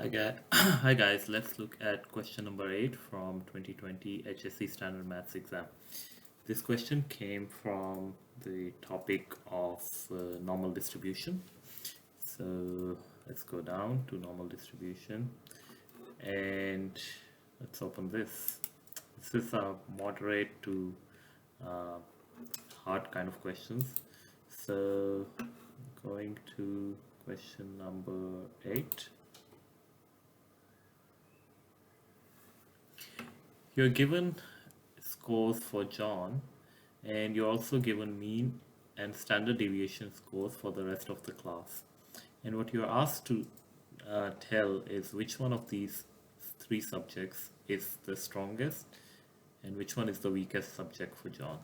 Hi guys, let's look at question number 8 from 2020 HSC Standard Maths exam. This question came from the topic of normal distribution. So let's go down to normal distribution and let's open this. This is a moderate to hard kind of questions. So going to question number 8. You're given scores for John and you're also given mean and standard deviation scores for the rest of the class. And what you're asked to tell is which one of these three subjects is the strongest and which one is the weakest subject for John.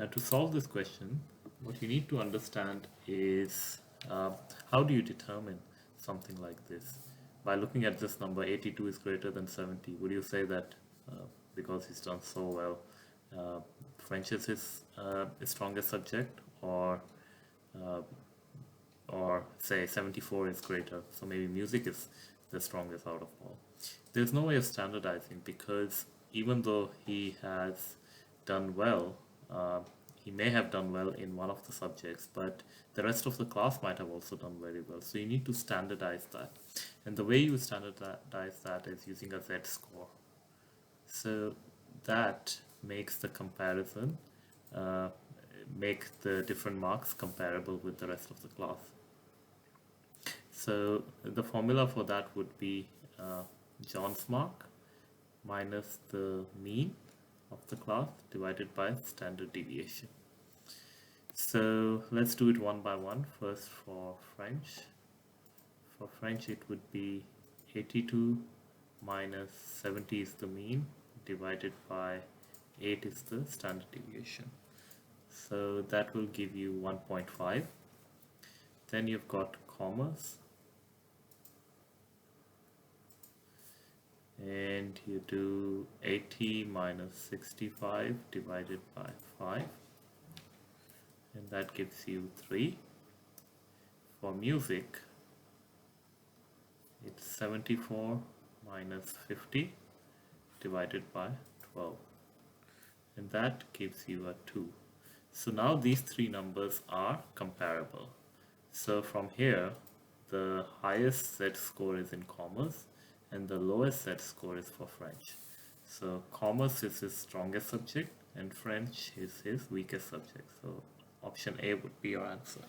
Now to solve this question, what you need to understand is how do you determine something like this? By looking at this number, 82 is greater than 70, would you say that because he's done so well, French is his strongest subject, or say 74 is greater, so maybe music is the strongest out of all? There's no way of standardizing because even though he has done well, he may have done well in one of the subjects, but the rest of the class might have also done very well. So you need to standardize that. And the way you standardize that is using a Z-score. So that makes the comparison, make the different marks comparable with the rest of the class. So the formula for that would be John's mark minus the mean of the class divided by standard deviation. So let's do it one by one. First for French. For French it would be 82 minus 70 is the mean divided by 8 is the standard deviation. So that will give you 1.5. Then you've got commas, and you do 80 minus 65 divided by 5, and that gives you 3. For music, it's 74 minus 50 divided by 12, and that gives you a 2. So now these three numbers are comparable. So from here, the highest Z score is in commas and the lowest Z score is for French. So commas is his strongest subject and French is his weakest subject. So option A would be your answer.